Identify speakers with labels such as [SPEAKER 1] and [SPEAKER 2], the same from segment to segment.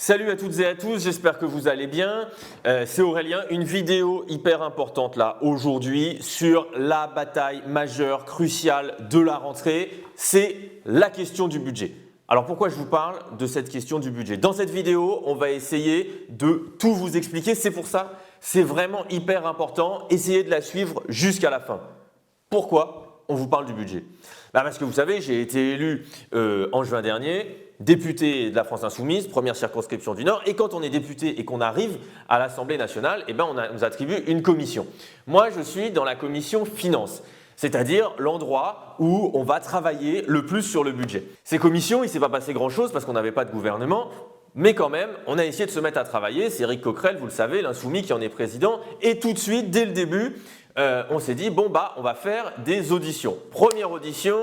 [SPEAKER 1] Salut à toutes et à tous, j'espère que vous allez bien. C'est Aurélien, une vidéo hyper importante là aujourd'hui sur la bataille majeure, cruciale de la rentrée, c'est la question du budget. Alors pourquoi je vous parle de cette question du budget? Dans cette vidéo, on va essayer de tout vous expliquer, c'est pour ça, c'est vraiment hyper important, essayez de la suivre jusqu'à la fin. Pourquoi on vous parle du budget? Parce que vous savez, j'ai été élu en juin dernier, député de la France Insoumise, première circonscription du Nord, et quand on est député et qu'on arrive à l'Assemblée nationale, on nous attribue une commission. Moi, je suis dans la commission finances, c'est-à-dire l'endroit où on va travailler le plus sur le budget. Ces commissions, il ne s'est pas passé grand-chose parce qu'on n'avait pas de gouvernement, mais quand même, on a essayé de se mettre à travailler. C'est Éric Coquerel, vous le savez, l'insoumis qui en est président, et tout de suite, dès le début, on s'est dit, on va faire des auditions. Première audition,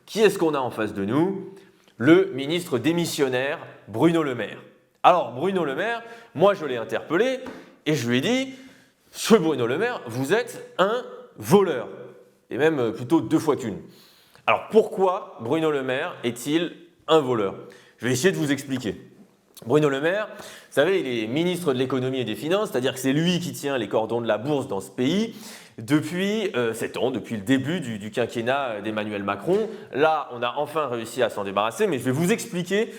[SPEAKER 1] qui est-ce qu'on a en face de nous? Le ministre démissionnaire Bruno Le Maire. Alors Bruno Le Maire, moi je l'ai interpellé et je lui ai dit, Monsieur Bruno Le Maire, vous êtes un voleur, et même plutôt deux fois qu'une. Alors pourquoi Bruno Le Maire est-il un voleur? Je vais essayer de vous expliquer. Bruno Le Maire, vous savez, il est ministre de l'économie et des finances, c'est-à-dire que c'est lui qui tient les cordons de la bourse dans ce pays depuis 7 ans, depuis le début du quinquennat d'Emmanuel Macron. Là, on a enfin réussi à s'en débarrasser, mais je vais vous expliquer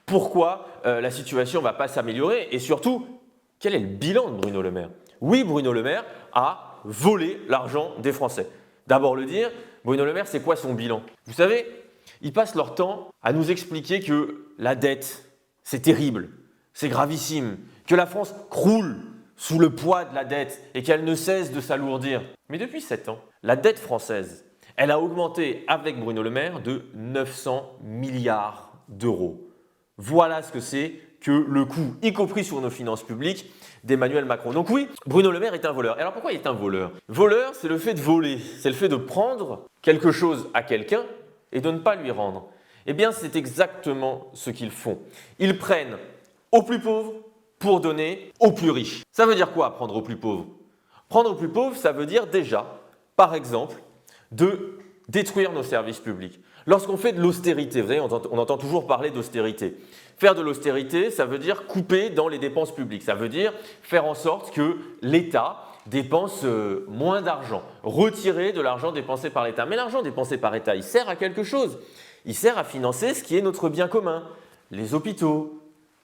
[SPEAKER 1] pourquoi la situation ne va pas s'améliorer et surtout, quel est le bilan de Bruno Le Maire? Oui, Bruno Le Maire a volé l'argent des Français. D'abord le dire, Bruno Le Maire, c'est quoi son bilan? Vous savez, ils passent leur temps à nous expliquer que la dette, c'est terrible, c'est gravissime, que la France croule sous le poids de la dette et qu'elle ne cesse de s'alourdir. Mais depuis 7 ans, la dette française, elle a augmenté avec Bruno Le Maire de 900 milliards d'euros. Voilà ce que c'est que le coût, y compris sur nos finances publiques, d'Emmanuel Macron. Donc oui, Bruno Le Maire est un voleur. Et alors pourquoi il est un voleur? Voleur, c'est le fait de voler, c'est le fait de prendre quelque chose à quelqu'un et de ne pas lui rendre. Eh bien, c'est exactement ce qu'ils font. Ils prennent aux plus pauvres pour donner aux plus riches. Ça veut dire quoi, prendre aux plus pauvres? Prendre aux plus pauvres, ça veut dire déjà, par exemple, de détruire nos services publics. Lorsqu'on fait de l'austérité, vous savez, on entend toujours parler d'austérité. Faire de l'austérité, ça veut dire couper dans les dépenses publiques. Ça veut dire faire en sorte que l'État dépense moins d'argent, retirer de l'argent dépensé par l'État. Mais l'argent dépensé par l'État, il sert à quelque chose. Il sert à financer ce qui est notre bien commun. Les hôpitaux,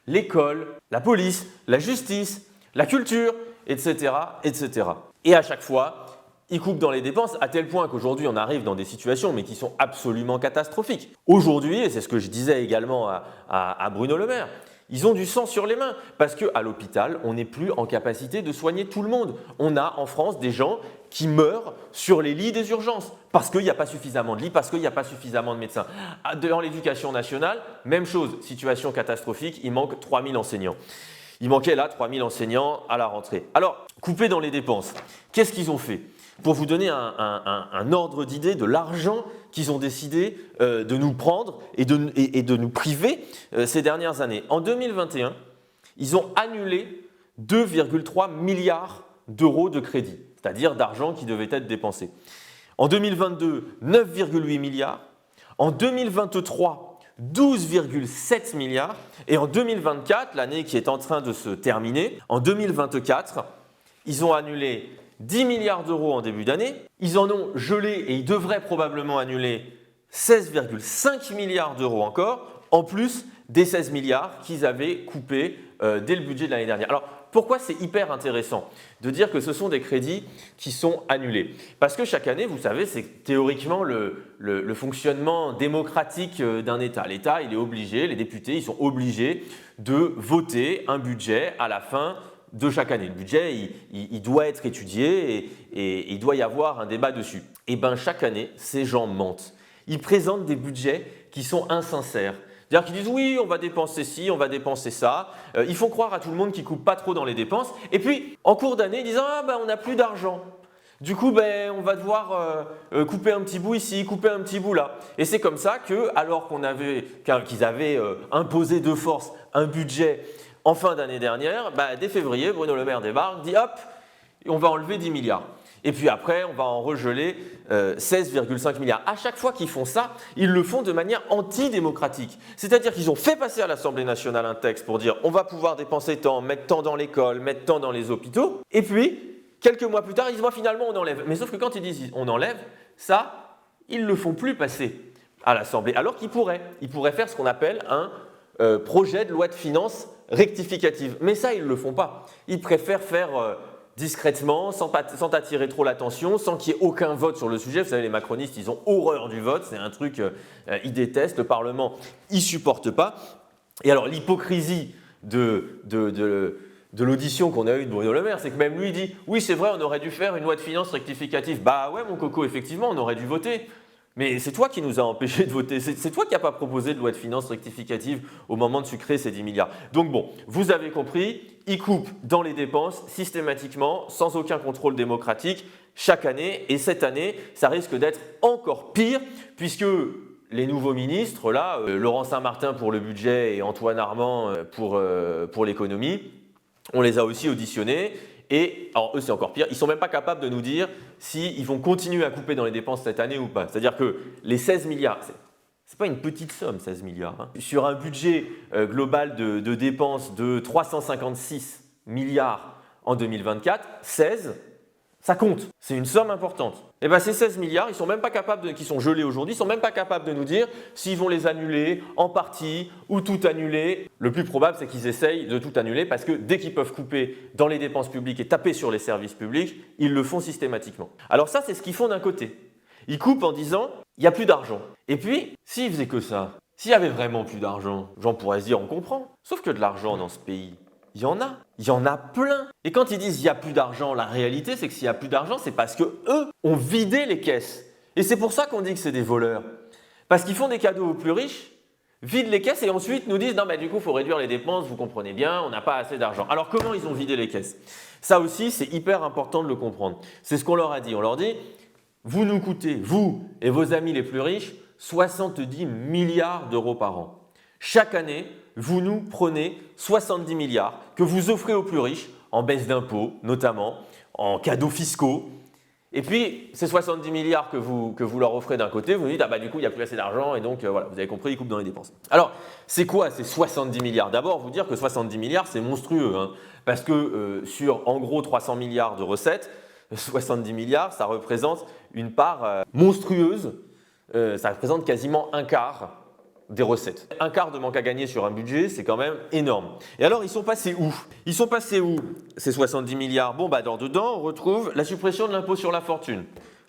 [SPEAKER 1] l'école, la police, la justice, la culture, etc., etc. Et à chaque fois, ils coupent dans les dépenses à tel point qu'aujourd'hui, on arrive dans des situations mais qui sont absolument catastrophiques. Aujourd'hui, et c'est ce que je disais également à Bruno Le Maire, ils ont du sang sur les mains parce qu'à l'hôpital, on n'est plus en capacité de soigner tout le monde. On a en France des gens qui meurent sur les lits des urgences parce qu'il n'y a pas suffisamment de lits, parce qu'il n'y a pas suffisamment de médecins. Dans l'éducation nationale, même chose, situation catastrophique, il manque 3000 enseignants. Il manquait là 3000 enseignants à la rentrée. Alors, couper dans les dépenses, qu'est-ce qu'ils ont fait? Pour vous donner un ordre d'idée de l'argent qu'ils ont décidé de nous prendre et de nous priver ces dernières années. En 2021, ils ont annulé 2,3 milliards d'euros de crédit, c'est-à-dire d'argent qui devait être dépensé. En 2022, 9,8 milliards. En 2023, 12,7 milliards. Et en 2024, l'année qui est en train de se terminer, en 2024, ils ont annulé 10 milliards d'euros en début d'année. Ils en ont gelé et ils devraient probablement annuler 16,5 milliards d'euros encore, en plus des 16 milliards qu'ils avaient coupés dès le budget de l'année dernière. Alors, pourquoi c'est hyper intéressant de dire que ce sont des crédits qui sont annulés? Parce que chaque année, vous savez, c'est théoriquement le fonctionnement démocratique d'un État. L'État, il est obligé, les députés, ils sont obligés de voter un budget à la fin de chaque année. Le budget, il doit être étudié et il doit y avoir un débat dessus. Et bien, chaque année, ces gens mentent. Ils présentent des budgets qui sont insincères. C'est-à-dire qu'ils disent oui, on va dépenser ci, on va dépenser ça. Ils font croire à tout le monde qu'ils ne coupent pas trop dans les dépenses. Et puis, en cours d'année, ils disent on n'a plus d'argent. Du coup, on va devoir couper un petit bout ici, couper un petit bout là. Et c'est comme ça que, alors qu'ils avaient imposé de force un budget en fin d'année dernière, dès février, Bruno Le Maire débarque, dit hop, on va enlever 10 milliards. Et puis après, on va en regeler 16,5 milliards. À chaque fois qu'ils font ça, ils le font de manière antidémocratique. C'est-à-dire qu'ils ont fait passer à l'Assemblée nationale un texte pour dire on va pouvoir dépenser tant, mettre tant dans l'école, mettre tant dans les hôpitaux. Et puis, quelques mois plus tard, ils disent finalement on enlève. Mais sauf que quand ils disent on enlève, ça, ils ne le font plus passer à l'Assemblée. Alors qu'ils pourraient. Ils pourraient faire ce qu'on appelle un projet de loi de finances rectificative. Mais ça, ils ne le font pas. Ils préfèrent faire discrètement, sans attirer trop l'attention, sans qu'il y ait aucun vote sur le sujet. Vous savez, les macronistes, ils ont horreur du vote. C'est un truc, ils détestent. Le Parlement, ils ne supportent pas. Et alors, l'hypocrisie de l'audition qu'on a eue de Bruno Le Maire, c'est que même lui dit « Oui, c'est vrai, on aurait dû faire une loi de finances rectificative. » Bah ouais, mon coco, effectivement, on aurait dû voter. Mais c'est toi qui nous as empêchés de voter. C'est toi qui n'as pas proposé de loi de finances rectificative au moment de sucrer ces 10 milliards. Donc bon, vous avez compris, ils coupent dans les dépenses systématiquement, sans aucun contrôle démocratique, chaque année. Et cette année, ça risque d'être encore pire, puisque les nouveaux ministres, là, Laurent Saint-Martin pour le budget et Antoine Armand pour l'économie, on les a aussi auditionnés. Et alors eux, c'est encore pire, ils ne sont même pas capables de nous dire s'ils vont continuer à couper dans les dépenses cette année ou pas. C'est-à-dire que les 16 milliards, ce n'est pas une petite somme, 16 milliards. Hein. Sur un budget global de dépenses de 356 milliards en 2024, 16, ça compte. C'est une somme importante. Et bien ces 16 milliards, ils ne sont même pas capables, qui sont gelés aujourd'hui, ils ne sont même pas capables de nous dire s'ils vont les annuler en partie ou tout annuler. Le plus probable, c'est qu'ils essayent de tout annuler parce que dès qu'ils peuvent couper dans les dépenses publiques et taper sur les services publics, ils le font systématiquement. Alors ça, c'est ce qu'ils font d'un côté. Ils coupent en disant il n'y a plus d'argent. Et puis, s'ils faisaient que ça, s'il y avait vraiment plus d'argent, j'en pourrais se dire on comprend. Sauf que de l'argent dans ce pays, il y en a plein. Et quand ils disent il n'y a plus d'argent, la réalité c'est que s'il n'y a plus d'argent, c'est parce qu'eux ont vidé les caisses. Et c'est pour ça qu'on dit que c'est des voleurs. Parce qu'ils font des cadeaux aux plus riches, vident les caisses et ensuite nous disent non mais du coup il faut réduire les dépenses, vous comprenez bien, on n'a pas assez d'argent. Alors comment ils ont vidé les caisses? Ça aussi c'est hyper important de le comprendre. C'est ce qu'on leur a dit. On leur dit vous nous coûtez, vous et vos amis les plus riches, 70 milliards d'euros par an. Chaque année, vous nous prenez 70 milliards que vous offrez aux plus riches en baisse d'impôts, notamment, en cadeaux fiscaux. Et puis, ces 70 milliards que vous leur offrez d'un côté, vous nous dites ah bah du coup, il n'y a plus assez d'argent et donc voilà, vous avez compris, ils coupent dans les dépenses. Alors, c'est quoi ces 70 milliards? D'abord, vous dire que 70 milliards, c'est monstrueux, hein, parce que sur en gros 300 milliards de recettes, 70 milliards, ça représente une part monstrueuse, ça représente quasiment un quart des recettes. Un quart de manque à gagner sur un budget, c'est quand même énorme. Et alors, ils sont passés où? Ils sont passés où, ces 70 milliards? Bon, bah, dedans, on retrouve la suppression de l'impôt sur la fortune,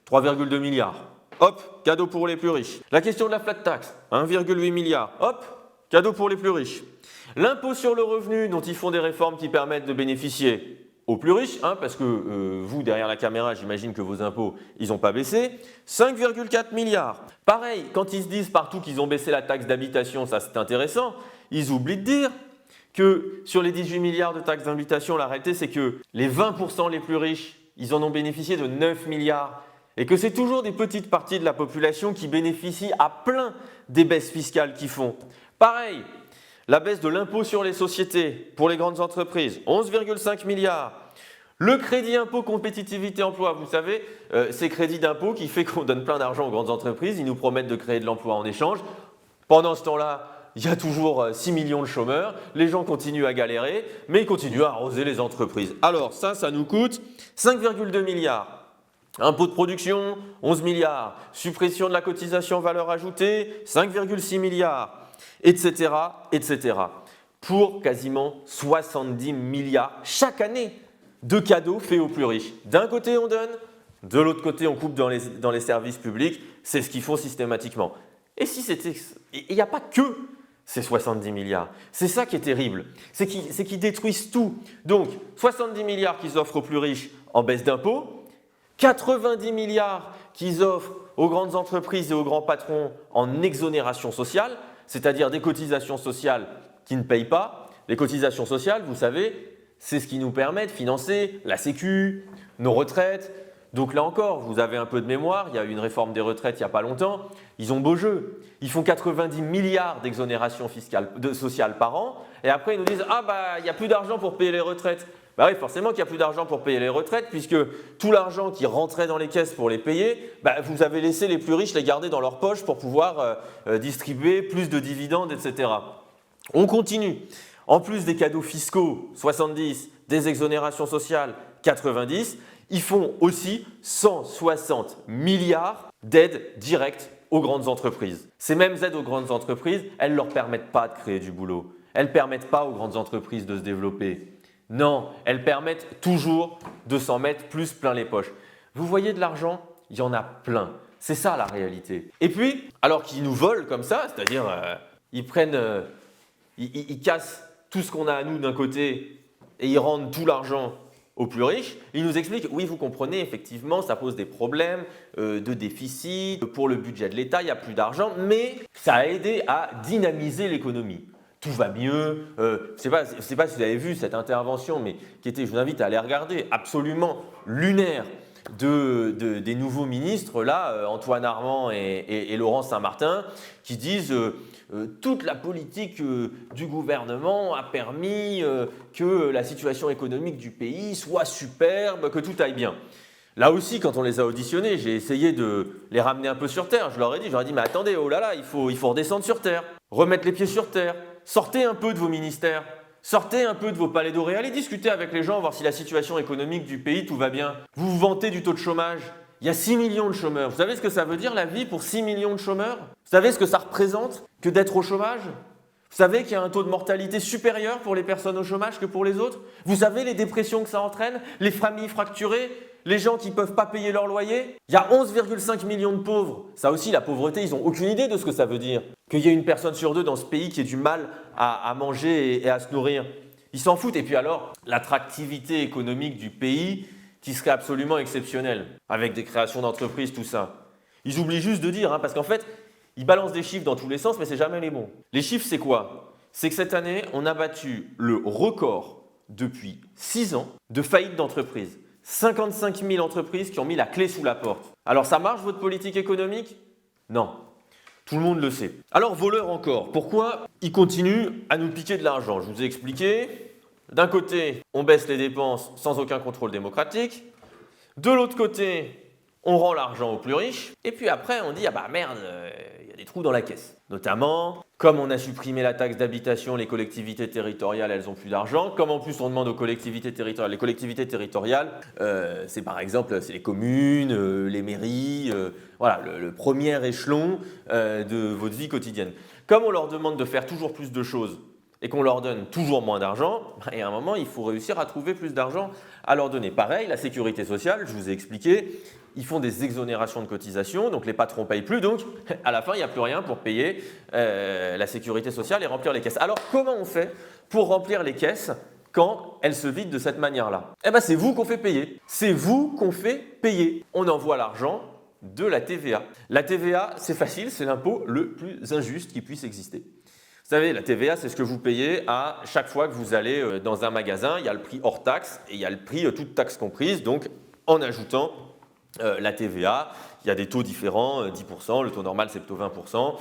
[SPEAKER 1] 3,2 milliards. Hop, cadeau pour les plus riches. La question de la flat tax, 1,8 milliard. Hop, cadeau pour les plus riches. L'impôt sur le revenu, dont ils font des réformes qui permettent de bénéficier aux plus riches, hein, parce que vous, derrière la caméra, j'imagine que vos impôts, ils n'ont pas baissé, 5,4 milliards. Pareil, quand ils se disent partout qu'ils ont baissé la taxe d'habitation, ça c'est intéressant, ils oublient de dire que sur les 18 milliards de taxes d'habitation, la réalité c'est que les 20% les plus riches, ils en ont bénéficié de 9 milliards. Et que c'est toujours des petites parties de la population qui bénéficient à plein des baisses fiscales qu'ils font. Pareil, la baisse de l'impôt sur les sociétés pour les grandes entreprises, 11,5 milliards. Le crédit impôt compétitivité emploi, vous savez, ces crédits d'impôt qui fait qu'on donne plein d'argent aux grandes entreprises, ils nous promettent de créer de l'emploi en échange. Pendant ce temps-là, il y a toujours 6 millions de chômeurs, les gens continuent à galérer, mais ils continuent à arroser les entreprises. Alors ça nous coûte 5,2 milliards. Impôt de production, 11 milliards. Suppression de la cotisation valeur ajoutée, 5,6 milliards. Etc., etc. Pour quasiment 70 milliards chaque année de cadeaux faits aux plus riches. D'un côté, on donne, de l'autre côté, on coupe dans les services publics. C'est ce qu'ils font systématiquement. Et si c'était... Il n'y a pas que ces 70 milliards. C'est ça qui est terrible. C'est qu'ils détruisent tout. Donc, 70 milliards qu'ils offrent aux plus riches en baisse d'impôts, 90 milliards qu'ils offrent aux grandes entreprises et aux grands patrons en exonération sociale, c'est-à-dire des cotisations sociales qui ne payent pas. Les cotisations sociales, vous savez, c'est ce qui nous permet de financer la Sécu, nos retraites, Donc là encore, vous avez un peu de mémoire, il y a eu une réforme des retraites il n'y a pas longtemps, ils ont beau jeu. Ils font 90 milliards d'exonération sociale par an et après ils nous disent « Ah bah il n'y a plus d'argent pour payer les retraites ». Bah oui, forcément qu'il n'y a plus d'argent pour payer les retraites puisque tout l'argent qui rentrait dans les caisses pour les payer, bah, vous avez laissé les plus riches les garder dans leur poche pour pouvoir distribuer plus de dividendes, etc. On continue. En plus des cadeaux fiscaux, 70, des exonérations sociales, 90, ils font aussi 160 milliards d'aides directes aux grandes entreprises. Ces mêmes aides aux grandes entreprises, elles ne leur permettent pas de créer du boulot. Elles ne permettent pas aux grandes entreprises de se développer. Non, elles permettent toujours de s'en mettre plus plein les poches. Vous voyez de l'argent, il y en a plein. C'est ça la réalité. Et puis, alors qu'ils nous volent comme ça, c'est-à-dire ils prennent, ils cassent tout ce qu'on a à nous d'un côté et ils rendent tout l'argent aux plus riches, ils nous expliquent, oui vous comprenez, effectivement ça pose des problèmes de déficit, pour le budget de l'État il n'y a plus d'argent, mais ça a aidé à dynamiser l'économie. Tout va mieux, je ne sais pas si vous avez vu cette intervention, mais qui était, je vous invite à aller regarder, absolument lunaire des nouveaux ministres, là, Antoine Armand et Laurent Saint-Martin, qui disent toute la politique du gouvernement a permis que la situation économique du pays soit superbe, que tout aille bien. Là aussi, quand on les a auditionnés, j'ai essayé de les ramener un peu sur terre. Je leur ai dit, mais attendez, oh là là, il faut redescendre sur terre, remettre les pieds sur terre, sortez un peu de vos ministères. Sortez un peu de vos palais dorés, allez discuter avec les gens, voir si la situation économique du pays, tout va bien. Vous vous vantez du taux de chômage. Il y a 6 millions de chômeurs. Vous savez ce que ça veut dire la vie pour 6 millions de chômeurs? Vous savez ce que ça représente que d'être au chômage? Vous savez qu'il y a un taux de mortalité supérieur pour les personnes au chômage que pour les autres? Vous savez les dépressions que ça entraîne? Les familles fracturées? Les gens qui ne peuvent pas payer leur loyer? Il y a 11,5 millions de pauvres. Ça aussi, la pauvreté, ils n'ont aucune idée de ce que ça veut dire. Qu'il y ait une personne sur deux dans ce pays qui ait du mal à manger et à se nourrir. Ils s'en foutent. Et puis alors, l'attractivité économique du pays qui serait absolument exceptionnelle, avec des créations d'entreprises, tout ça. Ils oublient juste de dire, parce qu'en fait, ils balancent des chiffres dans tous les sens, mais ce n'est jamais les bons. Les chiffres, c'est quoi? C'est que cette année, on a battu le record depuis 6 ans de faillite d'entreprises. 55 000 entreprises qui ont mis la clé sous la porte. Alors ça marche votre politique économique? Non. Tout le monde le sait. Alors voleurs encore. Pourquoi ils continuent à nous piquer de l'argent? Je vous ai expliqué. D'un côté, on baisse les dépenses sans aucun contrôle démocratique. De l'autre côté, on rend l'argent aux plus riches. Et puis après, on dit ah bah merde, il y a des trous dans la caisse. Notamment, comme on a supprimé la taxe d'habitation, les collectivités territoriales, elles n'ont plus d'argent. Comme en plus on demande aux collectivités territoriales, les collectivités territoriales, c'est par exemple c'est les communes, les mairies, voilà, le premier échelon de votre vie quotidienne. Comme on leur demande de faire toujours plus de choses et qu'on leur donne toujours moins d'argent, et à un moment, il faut réussir à trouver plus d'argent à leur donner. Pareil, la sécurité sociale, je vous ai expliqué, ils font des exonérations de cotisations, donc les patrons ne payent plus, donc à la fin, il n'y a plus rien pour payer la sécurité sociale et remplir les caisses. Alors, comment on fait pour remplir les caisses quand elles se vident de cette manière-là? Eh bien, c'est vous qu'on fait payer. C'est vous qu'on fait payer. On envoie l'argent de la TVA. La TVA, c'est facile, c'est l'impôt le plus injuste qui puisse exister. Vous savez, la TVA, c'est ce que vous payez à chaque fois que vous allez dans un magasin. Il y a le prix hors taxe et il y a le prix toute taxe comprise. Donc, en ajoutant la TVA, il y a des taux différents, 10%, le taux normal c'est plutôt 20%,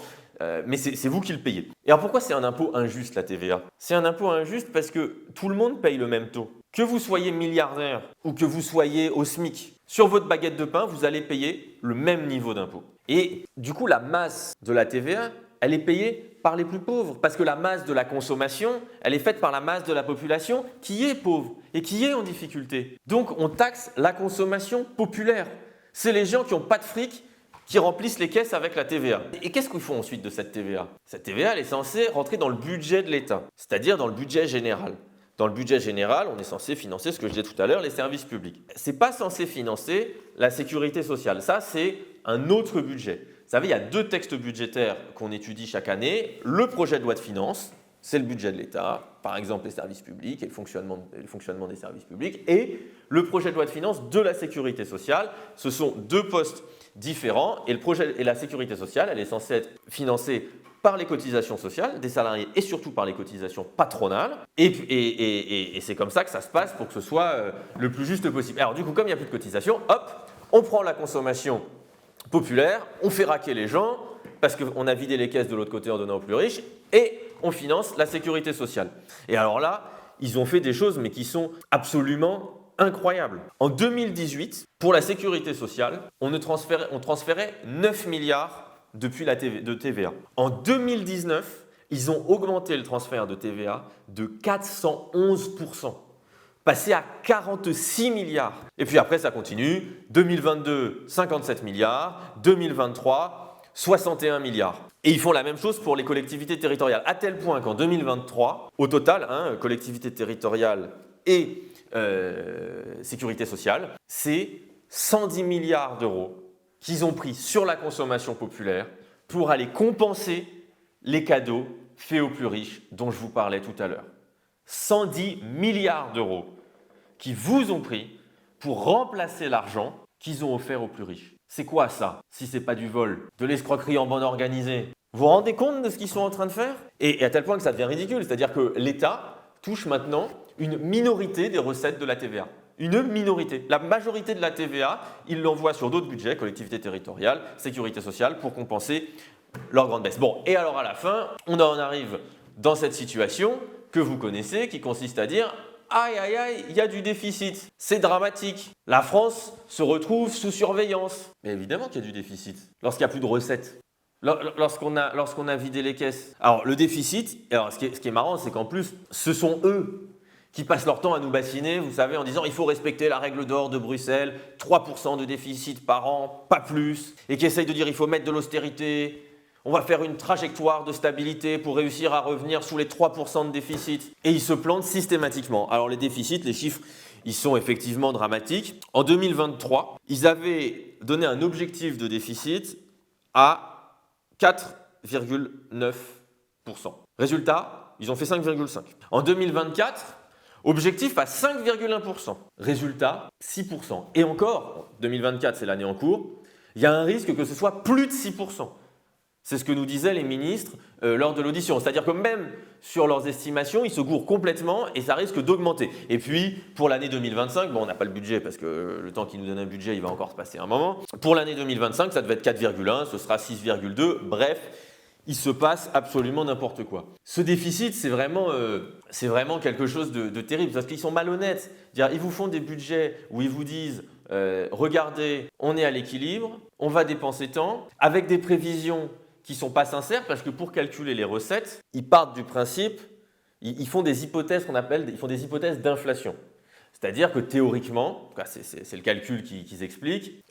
[SPEAKER 1] mais c'est vous qui le payez. Et alors pourquoi c'est un impôt injuste la TVA? C'est un impôt injuste parce que tout le monde paye le même taux. Que vous soyez milliardaire ou que vous soyez au SMIC, sur votre baguette de pain, vous allez payer le même niveau d'impôt. Et du coup, la masse de la TVA, elle est payée par les plus pauvres, parce que la masse de la consommation, elle est faite par la masse de la population qui est pauvre et qui est en difficulté. Donc on taxe la consommation populaire. C'est les gens qui n'ont pas de fric qui remplissent les caisses avec la TVA. Et qu'est-ce qu'ils font ensuite de cette TVA? Cette TVA, elle est censée rentrer dans le budget de l'État, c'est-à-dire dans le budget général. Dans le budget général, on est censé financer ce que je disais tout à l'heure, les services publics. Ce n'est pas censé financer la sécurité sociale. Ça, c'est un autre budget. Vous savez, il y a 2 textes budgétaires qu'on étudie chaque année. Le projet de loi de finances, c'est le budget de l'État, par exemple les services publics et le fonctionnement des services publics. Et le projet de loi de finances de la sécurité sociale, ce sont 2 postes différents. Et la sécurité sociale, elle est censée être financée par les cotisations sociales des salariés et surtout par les cotisations patronales. Et c'est comme ça que ça se passe pour que ce soit le plus juste possible. Alors du coup, comme il n'y a plus de cotisations, hop, On prend la consommation populaire, on fait raquer les gens, parce qu'on a vidé les caisses de l'autre côté en donnant aux plus riches, et on finance la sécurité sociale. Et alors là, ils ont fait des choses, mais qui sont absolument incroyables. En 2018, pour la sécurité sociale, on transférait 9 milliards depuis de TVA. En 2019, ils ont augmenté le transfert de TVA de 411%, passé à 46 milliards. Et puis après, ça continue. 2022, 57 milliards. 2023, 61 milliards. Et ils font la même chose pour les collectivités territoriales, à tel point qu'en 2023, au total, collectivités territoriales et sécurité sociale, c'est 110 milliards d'euros qu'ils ont pris sur la consommation populaire pour aller compenser les cadeaux faits aux plus riches dont je vous parlais tout à l'heure. 110 milliards d'euros qui vous ont pris pour remplacer l'argent qu'ils ont offert aux plus riches. C'est quoi ça, si ce n'est pas du vol, de l'escroquerie en bande organisée? Vous vous rendez compte de ce qu'ils sont en train de faire? Et à tel point que ça devient ridicule, c'est-à-dire que l'État touche maintenant une minorité des recettes de la TVA. Une minorité. La majorité de la TVA, ils l'envoient sur d'autres budgets, collectivités territoriales, sécurité sociale, pour compenser leur grande baisse. Bon, et alors à la fin, on en arrive dans cette situation que vous connaissez, qui consiste à dire « Aïe, aïe, aïe, il y a du déficit, c'est dramatique. La France se retrouve sous surveillance. » Mais évidemment qu'il y a du déficit, lorsqu'il n'y a plus de recettes. Lorsqu'on a vidé les caisses. Alors le déficit, alors ce qui est marrant, c'est qu'en plus, ce sont eux qui passent leur temps à nous bassiner, vous savez, en disant il faut respecter la règle d'or de Bruxelles, 3% de déficit par an, pas plus, et qui essayent de dire il faut mettre de l'austérité, on va faire une trajectoire de stabilité pour réussir à revenir sous les 3% de déficit. Et ils se plantent systématiquement. Alors les déficits, les chiffres, ils sont effectivement dramatiques. En 2023, ils avaient donné un objectif de déficit à 4,9%. Résultat, ils ont fait 5,5%. En 2024, objectif à 5,1%. Résultat, 6%. Et encore, 2024, c'est l'année en cours, il y a un risque que ce soit plus de 6%. C'est ce que nous disaient les ministres lors de l'audition. C'est-à-dire que même sur leurs estimations, ils se gourrent complètement et ça risque d'augmenter. Et puis, pour l'année 2025, bon, on n'a pas le budget parce que le temps qu'ils nous donnent un budget, il va encore se passer un moment. Pour l'année 2025, ça devait être 4,1, ce sera 6,2. Bref, il se passe absolument n'importe quoi. Ce déficit, c'est vraiment quelque chose de terrible parce qu'ils sont malhonnêtes. Ils vous font des budgets où ils vous disent regardez, on est à l'équilibre, on va dépenser tant, avec des prévisions qui ne sont pas sincères parce que pour calculer les recettes, ils partent du principe, ils font des hypothèses ils font des hypothèses d'inflation. C'est-à-dire que théoriquement, c'est le calcul qu'ils expliquent,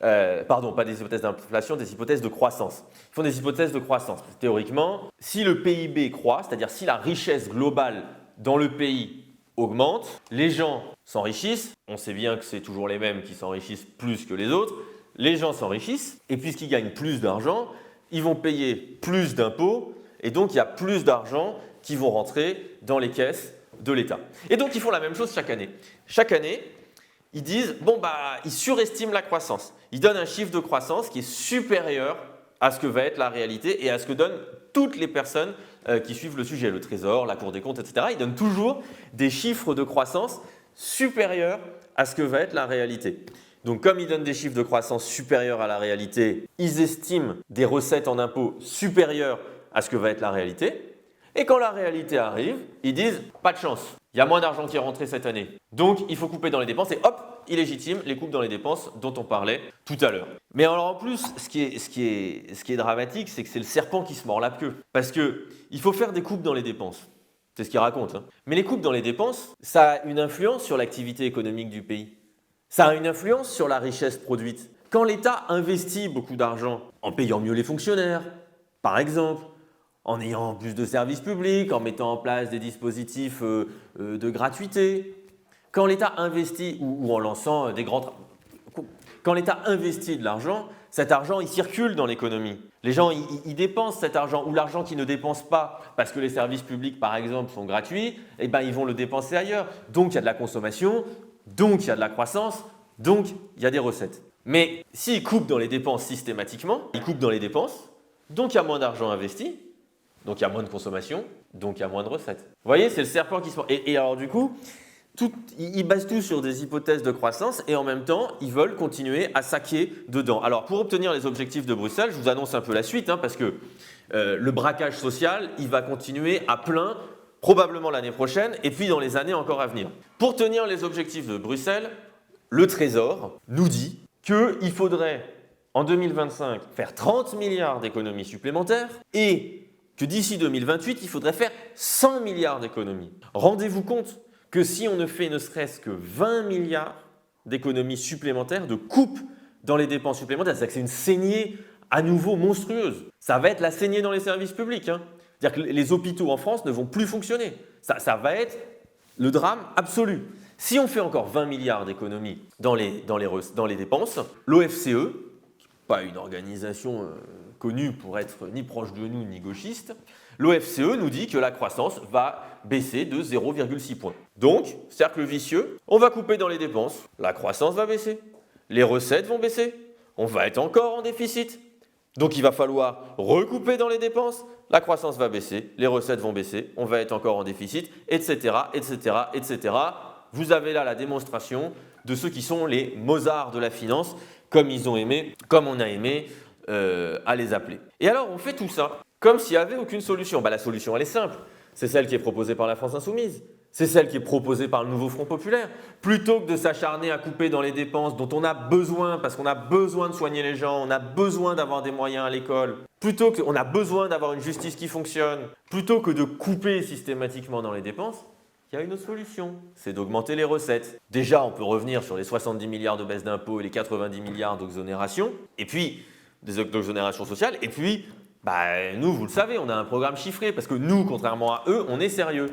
[SPEAKER 1] pardon, pas des hypothèses d'inflation, des hypothèses de croissance. Ils font des hypothèses de croissance. Théoriquement, si le PIB croît, c'est-à-dire si la richesse globale dans le pays augmente, les gens s'enrichissent, on sait bien que c'est toujours les mêmes qui s'enrichissent plus que les autres, les gens s'enrichissent, et puisqu'ils gagnent plus d'argent, ils vont payer plus d'impôts, et donc il y a plus d'argent qui vont rentrer dans les caisses de l'État. Et donc ils font la même chose chaque année. Chaque année, ils disent, ils surestiment la croissance. Ils donnent un chiffre de croissance qui est supérieur à ce que va être la réalité et à ce que donnent toutes les personnes qui suivent le sujet, le Trésor, la Cour des comptes, etc. Ils donnent toujours des chiffres de croissance supérieurs à ce que va être la réalité. Donc comme ils donnent des chiffres de croissance supérieurs à la réalité, ils estiment des recettes en impôts supérieures à ce que va être la réalité. Et quand la réalité arrive, ils disent « pas de chance, il y a moins d'argent qui est rentré cette année. Donc il faut couper dans les dépenses » et hop, ils légitiment les coupes dans les dépenses dont on parlait tout à l'heure. Mais alors en plus, ce qui est dramatique, c'est que c'est le serpent qui se mord la queue. Parce qu'il faut faire des coupes dans les dépenses. C'est ce qu'ils racontent. Mais les coupes dans les dépenses, ça a une influence sur l'activité économique du pays. Ça a une influence sur la richesse produite. Quand l'État investit beaucoup d'argent en payant mieux les fonctionnaires, par exemple, en ayant plus de services publics, en mettant en place des dispositifs de gratuité, quand l'État investit ou en lançant des grands... Quand l'État investit de l'argent, cet argent il circule dans l'économie. Les gens ils dépensent cet argent ou l'argent qu'ils ne dépensent pas parce que les services publics par exemple sont gratuits, ils vont le dépenser ailleurs. Donc il y a de la consommation, donc il y a de la croissance, donc il y a des recettes. Mais s'ils coupent dans les dépenses systématiquement, ils coupent dans les dépenses, donc il y a moins d'argent investi, donc il y a moins de consommation, donc il y a moins de recettes. Vous voyez, c'est le serpent qui se mord. Et alors du coup, Ils basent tout sur des hypothèses de croissance et en même temps, ils veulent continuer à saquer dedans. Alors, pour obtenir les objectifs de Bruxelles, je vous annonce un peu la suite, parce que le braquage social, il va continuer à plein, probablement l'année prochaine et puis dans les années encore à venir. Pour tenir les objectifs de Bruxelles, le Trésor nous dit qu'il faudrait, en 2025, faire 30 milliards d'économies supplémentaires et que d'ici 2028, il faudrait faire 100 milliards d'économies. Rendez-vous compte que si on ne fait ne serait-ce que 20 milliards d'économies supplémentaires, de coupes dans les dépenses supplémentaires, c'est-à-dire que c'est une saignée à nouveau monstrueuse. Ça va être la saignée dans les services publics. C'est-à-dire que les hôpitaux en France ne vont plus fonctionner. Ça va être le drame absolu. Si on fait encore 20 milliards d'économies dans les dépenses, l'OFCE, qui n'est pas une organisation connue pour être ni proche de nous ni gauchiste, l'OFCE nous dit que la croissance va baisser de 0,6 points. Donc, cercle vicieux, on va couper dans les dépenses, la croissance va baisser, les recettes vont baisser, on va être encore en déficit. Donc il va falloir recouper dans les dépenses, la croissance va baisser, les recettes vont baisser, on va être encore en déficit, etc., etc., etc. Vous avez là la démonstration de ceux qui sont les Mozart de la finance, comme on a aimé à les appeler. Et alors on fait tout ça comme s'il n'y avait aucune solution. La solution elle est simple, c'est celle qui est proposée par la France Insoumise. C'est celle qui est proposée par le nouveau Front Populaire. Plutôt que de s'acharner à couper dans les dépenses dont on a besoin, parce qu'on a besoin de soigner les gens, on a besoin d'avoir des moyens à l'école, plutôt qu'on a besoin d'avoir une justice qui fonctionne, plutôt que de couper systématiquement dans les dépenses, il y a une autre solution, c'est d'augmenter les recettes. Déjà, on peut revenir sur les 70 milliards de baisse d'impôts et les 90 milliards d'exonération, et puis des exonérations sociales, et puis nous, vous le savez, on a un programme chiffré, parce que nous, contrairement à eux, on est sérieux.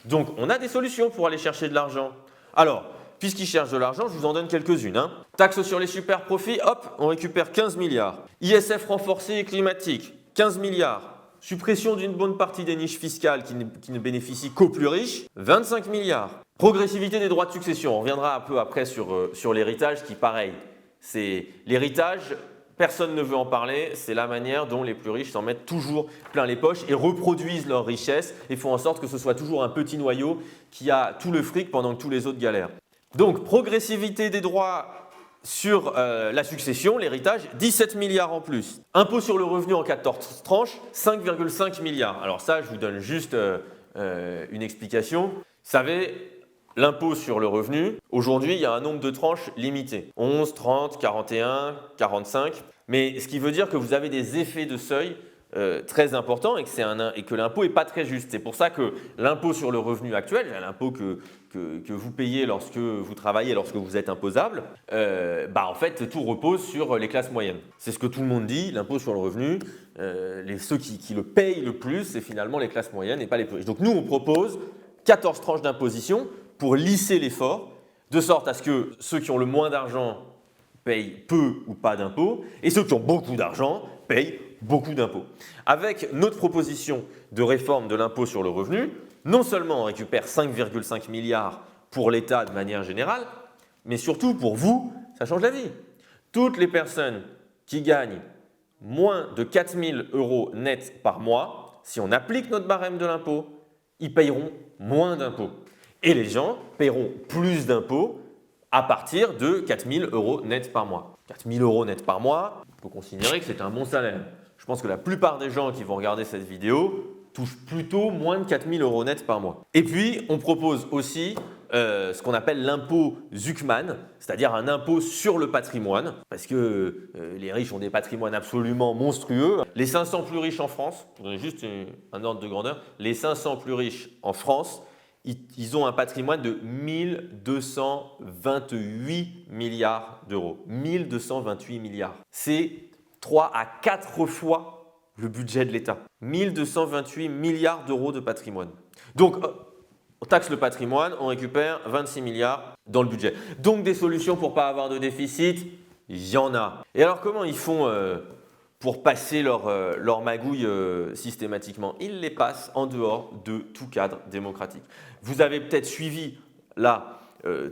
[SPEAKER 1] Donc, on a des solutions pour aller chercher de l'argent. Alors, puisqu'ils cherchent de l'argent, je vous en donne quelques-unes. Taxe sur les super profits, hop, on récupère 15 milliards. ISF renforcé et climatique, 15 milliards. Suppression d'une bonne partie des niches fiscales qui ne bénéficient qu'aux plus riches, 25 milliards. Progressivité des droits de succession, on reviendra un peu après sur l'héritage qui, pareil, c'est l'héritage. Personne ne veut en parler, c'est la manière dont les plus riches s'en mettent toujours plein les poches et reproduisent leur richesse et font en sorte que ce soit toujours un petit noyau qui a tout le fric pendant que tous les autres galèrent. Donc, progressivité des droits sur la succession, l'héritage, 17 milliards en plus. Impôt sur le revenu en 14 tranches, 5,5 milliards. Alors ça, je vous donne juste une explication. Vous savez, l'impôt sur le revenu, aujourd'hui, il y a un nombre de tranches limité. 11, 30, 41, 45. Mais ce qui veut dire que vous avez des effets de seuil très importants et que l'impôt n'est pas très juste. C'est pour ça que l'impôt sur le revenu actuel, l'impôt que vous payez lorsque vous travaillez, lorsque vous êtes imposable, en fait, tout repose sur les classes moyennes. C'est ce que tout le monde dit, l'impôt sur le revenu, ceux qui le payent le plus, c'est finalement les classes moyennes et pas les plus riches. Donc nous, on propose 14 tranches d'imposition pour lisser l'effort, de sorte à ce que ceux qui ont le moins d'argent payent peu ou pas d'impôts, et ceux qui ont beaucoup d'argent payent beaucoup d'impôts. Avec notre proposition de réforme de l'impôt sur le revenu, non seulement on récupère 5,5 milliards pour l'État de manière générale, mais surtout pour vous, ça change la vie. Toutes les personnes qui gagnent moins de 4 000 € net par mois, si on applique notre barème de l'impôt, ils payeront moins d'impôts. Et les gens paieront plus d'impôts à partir de 4 000 € net par mois. 4 000 € net par mois, on peut considérer que c'est un bon salaire. Je pense que la plupart des gens qui vont regarder cette vidéo touchent plutôt moins de 4 000 € net par mois. Et puis, on propose aussi ce qu'on appelle l'impôt Zuckman, c'est-à-dire un impôt sur le patrimoine, parce que les riches ont des patrimoines absolument monstrueux. Les 500 plus riches en France, pour donner juste un ordre de grandeur, les 500 plus riches en France, ils ont un patrimoine de 1228 milliards d'euros. 1228 milliards. C'est 3 à 4 fois le budget de l'État. 1228 milliards d'euros de patrimoine. Donc, on taxe le patrimoine, on récupère 26 milliards dans le budget. Donc, des solutions pour ne pas avoir de déficit, il y en a. Et alors, comment ils font pour passer leur magouille systématiquement? Ils les passent en dehors de tout cadre démocratique. Vous avez peut-être suivi là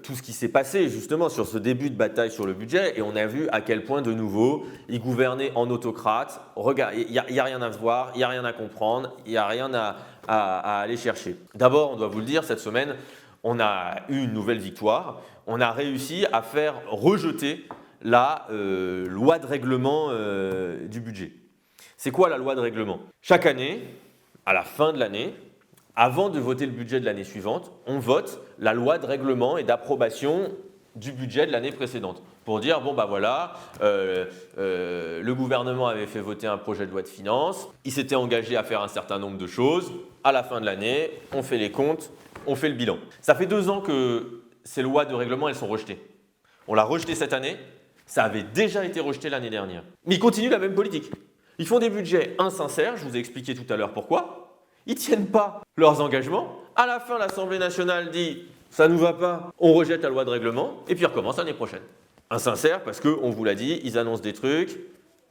[SPEAKER 1] tout ce qui s'est passé justement sur ce début de bataille sur le budget et on a vu à quel point de nouveau ils gouvernaient en autocrate. Il n'y a rien à voir, il n'y a rien à comprendre, il n'y a rien à aller chercher. D'abord, on doit vous le dire, cette semaine, on a eu une nouvelle victoire. On a réussi à faire rejeter la loi de règlement du budget. C'est quoi la loi de règlement? Chaque année, à la fin de l'année, avant de voter le budget de l'année suivante, on vote la loi de règlement et d'approbation du budget de l'année précédente. Pour dire, bon bah voilà, le gouvernement avait fait voter un projet de loi de finances, il s'était engagé à faire un certain nombre de choses, à la fin de l'année, on fait les comptes, on fait le bilan. Ça fait 2 ans que ces lois de règlement, elles sont rejetées. On l'a rejeté cette année, ça avait déjà été rejeté l'année dernière. Mais ils continuent la même politique. Ils font des budgets insincères, je vous ai expliqué tout à l'heure pourquoi. Ils ne tiennent pas leurs engagements. À la fin, l'Assemblée nationale dit « ça ne nous va pas, on rejette la loi de règlement » et puis ils recommencent l'année prochaine. Insincère parce qu'on vous l'a dit, ils annoncent des trucs,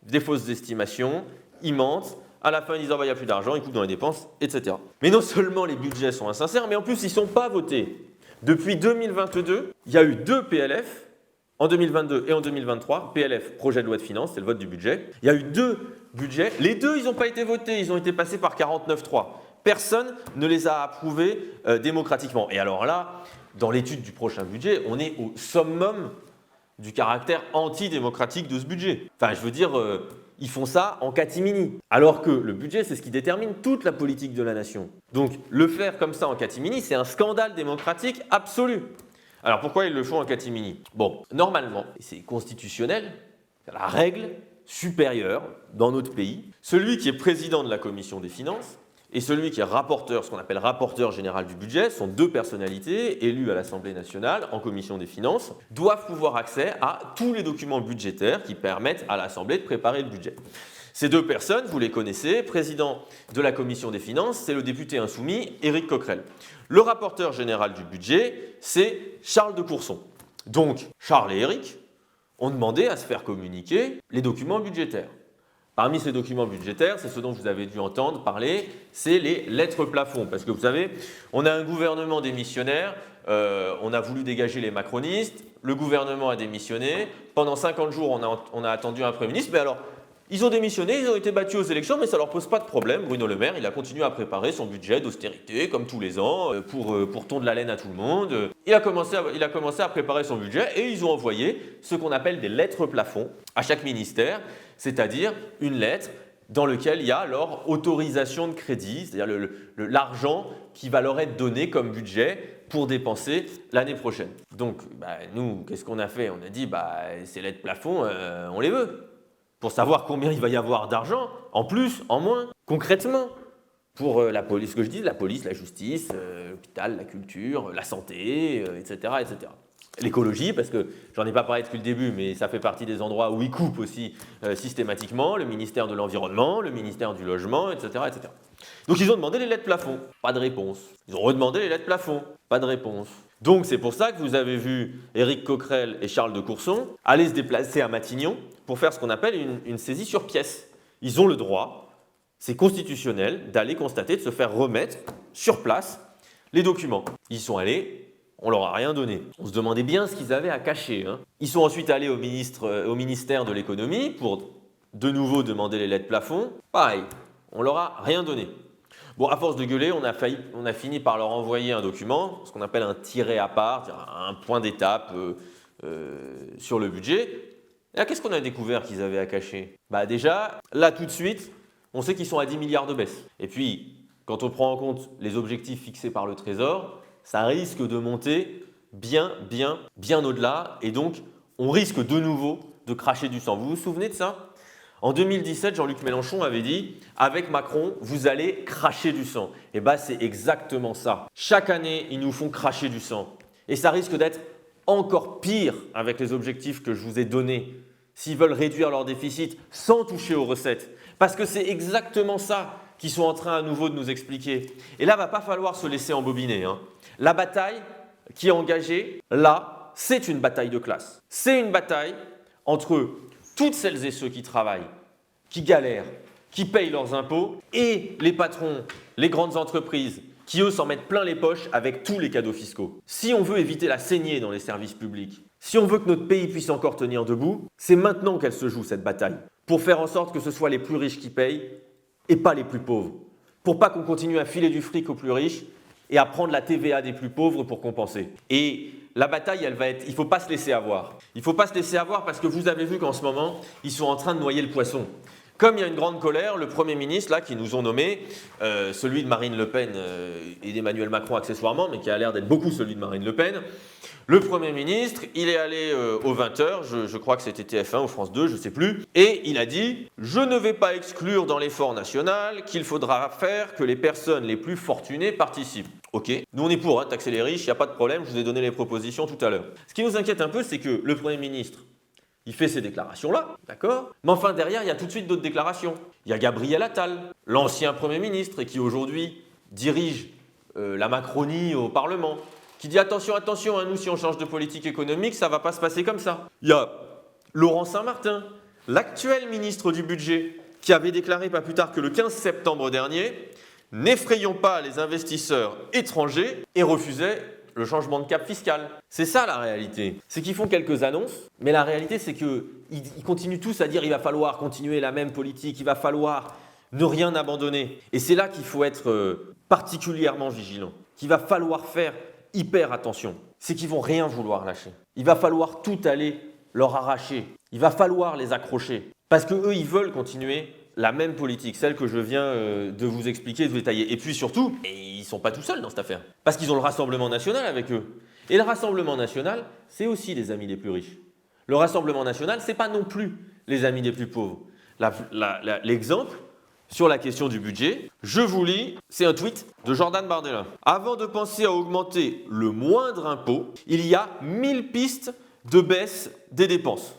[SPEAKER 1] des fausses estimations, ils mentent. À la fin, ils disent « il n'y a plus d'argent, ils coupent dans les dépenses, etc. » Mais non seulement les budgets sont insincères, mais en plus, ils ne sont pas votés. Depuis 2022, il y a eu 2 PLF. En 2022 et en 2023, PLF, projet de loi de finances, c'est le vote du budget. Il y a eu 2 budgets. Les 2, ils n'ont pas été votés, ils ont été passés par 49.3. Personne ne les a approuvés démocratiquement. Et alors là, dans l'étude du prochain budget, on est au summum du caractère antidémocratique de ce budget. Enfin, je veux dire, ils font ça en catimini. Alors que le budget, c'est ce qui détermine toute la politique de la nation. Donc, le faire comme ça en catimini, c'est un scandale démocratique absolu. Alors pourquoi ils le font en catimini? Bon, normalement, et c'est constitutionnel, c'est la règle supérieure dans notre pays. Celui qui est président de la commission des finances et celui qui est rapporteur, ce qu'on appelle rapporteur général du budget, sont 2 personnalités élues à l'Assemblée nationale en commission des finances, doivent pouvoir accès à tous les documents budgétaires qui permettent à l'Assemblée de préparer le budget. Ces 2 personnes, vous les connaissez, président de la commission des finances, c'est le député insoumis Éric Coquerel. Le rapporteur général du budget, c'est Charles de Courson. Donc, Charles et Éric ont demandé à se faire communiquer les documents budgétaires. Parmi ces documents budgétaires, c'est ce dont vous avez dû entendre parler, c'est les lettres plafonds. Parce que vous savez, on a un gouvernement démissionnaire, on a voulu dégager les macronistes, le gouvernement a démissionné, pendant 50 jours on a attendu un Premier ministre, mais alors ils ont démissionné, ils ont été battus aux élections, mais ça ne leur pose pas de problème. Bruno Le Maire, il a continué à préparer son budget d'austérité, comme tous les ans, pour tondre la laine à tout le monde. Il a commencé à préparer son budget et ils ont envoyé ce qu'on appelle des lettres plafonds à chaque ministère, c'est-à-dire une lettre dans laquelle il y a leur autorisation de crédit, c'est-à-dire l'argent qui va leur être donné comme budget pour dépenser l'année prochaine. Donc, nous, qu'est-ce qu'on a fait? On a dit, ces lettres plafonds, on les veut. Pour savoir combien il va y avoir d'argent, en plus, en moins, concrètement, pour la police, ce que je dis, la police, la justice, l'hôpital, la culture, la santé, etc., etc. L'écologie, parce que j'en ai pas parlé depuis le début, mais ça fait partie des endroits où ils coupent aussi systématiquement, le ministère de l'Environnement, le ministère du Logement, etc., etc. Donc ils ont demandé les lettres plafonds, pas de réponse. Ils ont redemandé les lettres plafonds, pas de réponse. Donc c'est pour ça que vous avez vu Éric Coquerel et Charles de Courson aller se déplacer à Matignon pour faire ce qu'on appelle une saisie sur pièce. Ils ont le droit, c'est constitutionnel, d'aller constater, de se faire remettre sur place les documents. Ils sont allés, on leur a rien donné. On se demandait bien ce qu'ils avaient à cacher. Ils sont ensuite allés au ministère de l'économie pour de nouveau demander les lettres plafonds. Pareil, on leur a rien donné. Bon, à force de gueuler, on a fini par leur envoyer un document, ce qu'on appelle un tiret à part, un point d'étape sur le budget. Et là, qu'est-ce qu'on a découvert qu'ils avaient à cacher? Déjà, là tout de suite, on sait qu'ils sont à 10 milliards de baisse. Et puis, quand on prend en compte les objectifs fixés par le Trésor, ça risque de monter bien au-delà. Et donc, on risque de nouveau de cracher du sang. Vous vous souvenez de ça? En 2017, Jean-Luc Mélenchon avait dit « Avec Macron, vous allez cracher du sang ». Et c'est exactement ça. Chaque année, ils nous font cracher du sang. Et ça risque d'être encore pire avec les objectifs que je vous ai donnés s'ils veulent réduire leur déficit sans toucher aux recettes. Parce que c'est exactement ça qu'ils sont en train à nouveau de nous expliquer. Et là, il ne va pas falloir se laisser embobiner. La bataille qui est engagée, là, c'est une bataille de classe. C'est une bataille entre toutes celles et ceux qui travaillent, qui galèrent, qui payent leurs impôts, et les patrons, les grandes entreprises, qui eux s'en mettent plein les poches avec tous les cadeaux fiscaux. Si on veut éviter la saignée dans les services publics, si on veut que notre pays puisse encore tenir debout, c'est maintenant qu'elle se joue cette bataille, pour faire en sorte que ce soit les plus riches qui payent et pas les plus pauvres, pour pas qu'on continue à filer du fric aux plus riches et à prendre la TVA des plus pauvres pour compenser. Et la bataille, elle va être, il ne faut pas se laisser avoir. Il ne faut pas se laisser avoir parce que vous avez vu qu'en ce moment, ils sont en train de noyer le poisson. Comme il y a une grande colère, le Premier ministre, là, qui nous ont nommé, celui de Marine Le Pen et d'Emmanuel Macron accessoirement, mais qui a l'air d'être beaucoup celui de Marine Le Pen, le Premier ministre, il est allé aux 20h, je crois que c'était TF1 ou France 2, je ne sais plus, et il a dit « Je ne vais pas exclure dans l'effort national qu'il faudra faire que les personnes les plus fortunées participent. » Ok, nous on est pour taxer les riches, il n'y a pas de problème, je vous ai donné les propositions tout à l'heure. Ce qui nous inquiète un peu, c'est que le Premier ministre, il fait ces déclarations-là, d'accord? Mais enfin, derrière, il y a tout de suite d'autres déclarations. Il y a Gabriel Attal, l'ancien Premier ministre, et qui aujourd'hui dirige la Macronie au Parlement, qui dit attention, attention, nous si on change de politique économique, ça ne va pas se passer comme ça. Il y a Laurent Saint-Martin, l'actuel ministre du Budget, qui avait déclaré pas plus tard que le 15 septembre dernier « N'effrayons pas les investisseurs étrangers » et refusait le changement de cap fiscal. C'est ça la réalité. C'est qu'ils font quelques annonces, mais la réalité c'est qu'ils continuent tous à dire il va falloir continuer la même politique, il va falloir ne rien abandonner. Et c'est là qu'il faut être particulièrement vigilant, qu'il va falloir faire hyper attention. C'est qu'ils vont rien vouloir lâcher. Il va falloir tout aller leur arracher. Il va falloir les accrocher. Parce qu'eux, ils veulent continuer la même politique, celle que je viens de vous expliquer, de vous détailler. Et puis surtout, ils ne sont pas tout seuls dans cette affaire. Parce qu'ils ont le Rassemblement national avec eux. Et le Rassemblement national, c'est aussi les amis des plus riches. Le Rassemblement national, ce n'est pas non plus les amis des plus pauvres. L'exemple sur la question du budget, je vous lis, c'est un tweet de Jordan Bardella. Avant de penser à augmenter le moindre impôt, il y a 1000 pistes de baisse des dépenses.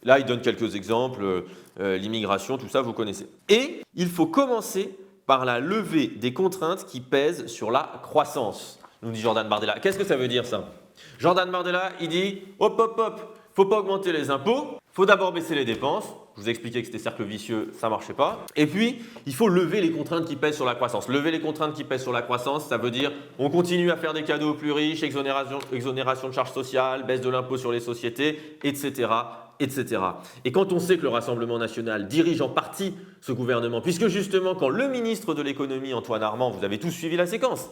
[SPEAKER 1] Là, il donne quelques exemples, l'immigration, tout ça, vous connaissez. Et il faut commencer par la levée des contraintes qui pèsent sur la croissance, nous dit Jordan Bardella. Qu'est-ce que ça veut dire ça? Jordan Bardella, il dit hop, hop, hop, faut pas augmenter les impôts, faut d'abord baisser les dépenses. Je vous ai expliqué que c'était cercle vicieux, ça ne marchait pas. Et puis, il faut lever les contraintes qui pèsent sur la croissance. Lever les contraintes qui pèsent sur la croissance, ça veut dire on continue à faire des cadeaux aux plus riches, exonération de charges sociales, baisse de l'impôt sur les sociétés, etc., etc. Et quand on sait que le Rassemblement national dirige en partie ce gouvernement, puisque justement, quand le ministre de l'économie, Antoine Armand, vous avez tous suivi la séquence,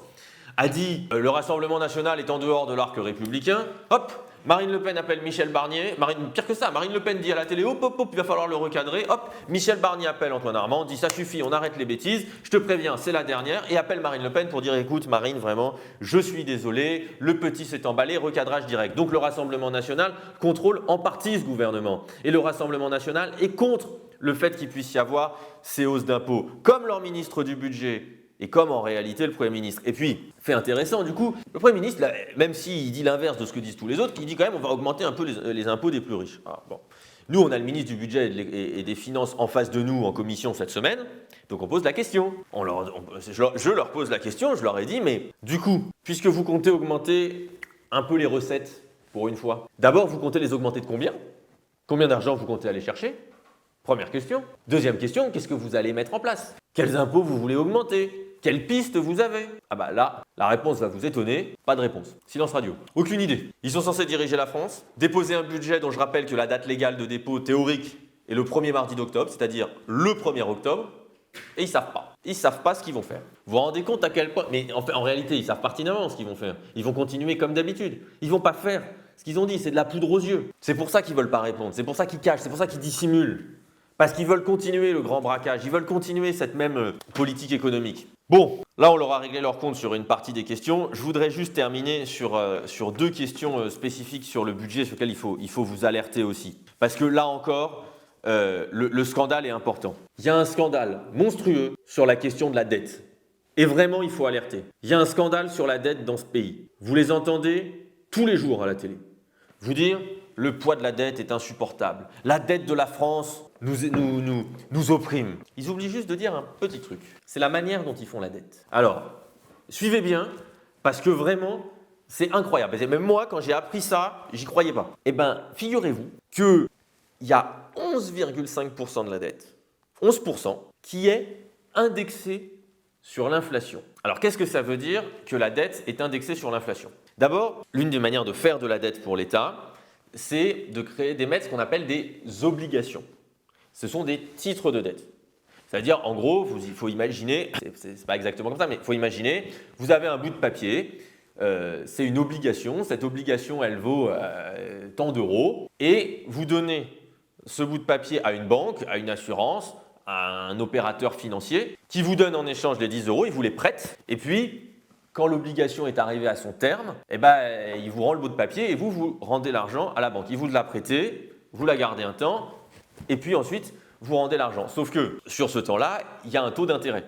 [SPEAKER 1] a dit le Rassemblement national est en dehors de l'arc républicain, hop, Marine Le Pen appelle Michel Barnier, pire que ça, Marine Le Pen dit à la télé, hop, hop, hop, il va falloir le recadrer, hop, Michel Barnier appelle Antoine Armand, dit ça suffit, on arrête les bêtises, je te préviens, c'est la dernière, et appelle Marine Le Pen pour dire écoute Marine, vraiment, je suis désolé, le petit s'est emballé, recadrage direct. Donc le Rassemblement national contrôle en partie ce gouvernement, et le Rassemblement national est contre le fait qu'il puisse y avoir ces hausses d'impôts, comme leur ministre du budget, et comme en réalité le Premier ministre. Et puis, fait intéressant du coup, le Premier ministre, là, même s'il dit l'inverse de ce que disent tous les autres, il dit quand même on va augmenter un peu les impôts des plus riches. Alors, bon. Nous, on a le ministre du Budget et des Finances en face de nous en commission cette semaine, donc on pose la question. Je leur pose la question, je leur ai dit, mais du coup, puisque vous comptez augmenter un peu les recettes pour une fois, d'abord vous comptez les augmenter de combien? Combien d'argent vous comptez aller chercher? Première question. Deuxième question, qu'est-ce que vous allez mettre en place? Quels impôts vous voulez augmenter? Quelles pistes vous avez? Ah bah là, la réponse va vous étonner, pas de réponse. Silence radio. Aucune idée. Ils sont censés diriger la France, déposer un budget dont je rappelle que la date légale de dépôt théorique est le premier mardi d'octobre, c'est-à-dire le 1er octobre, et ils ne savent pas. Ils ne savent pas ce qu'ils vont faire. Vous vous rendez compte à quel point... Mais en réalité, ils savent pertinemment ce qu'ils vont faire. Ils vont continuer comme d'habitude. Ils ne vont pas faire ce qu'ils ont dit, c'est de la poudre aux yeux. C'est pour ça qu'ils ne veulent pas répondre, c'est pour ça qu'ils cachent, c'est pour ça qu'ils dissimulent. Parce qu'ils veulent continuer le grand braquage, ils veulent continuer cette même politique économique. Bon, là on leur a réglé leur compte sur une partie des questions. Je voudrais juste terminer sur deux questions spécifiques sur le budget sur lesquelles il faut vous alerter aussi. Parce que là encore, le scandale est important. Il y a un scandale monstrueux sur la question de la dette. Et vraiment, il faut alerter. Il y a un scandale sur la dette dans ce pays. Vous les entendez tous les jours à la télé. Vous dire, le poids de la dette est insupportable. La dette de la France nous opprime. Ils oublient juste de dire un petit truc. C'est la manière dont ils font la dette. Alors, suivez bien, parce que vraiment, c'est incroyable. Et même moi, quand j'ai appris ça, j'y croyais pas. Eh bien, figurez-vous qu'il y a 11,5% de la dette, 11%, qui est indexée sur l'inflation. Alors, qu'est-ce que ça veut dire que la dette est indexée sur l'inflation? D'abord, l'une des manières de faire de la dette pour l'État, c'est d'émettre ce qu'on appelle des obligations. Ce sont des titres de dette. C'est-à-dire, en gros, il faut imaginer, c'est pas exactement comme ça, mais il faut imaginer, vous avez un bout de papier, c'est une obligation, cette obligation, elle vaut tant d'euros, et vous donnez ce bout de papier à une banque, à une assurance, à un opérateur financier, qui vous donne en échange les 10 euros, il vous les prête, et puis, quand l'obligation est arrivée à son terme, eh ben, il vous rend le bout de papier et vous rendez l'argent à la banque. Il vous l'a prêté, vous la gardez un temps, et puis ensuite, vous rendez l'argent. Sauf que sur ce temps-là, il y a un taux d'intérêt.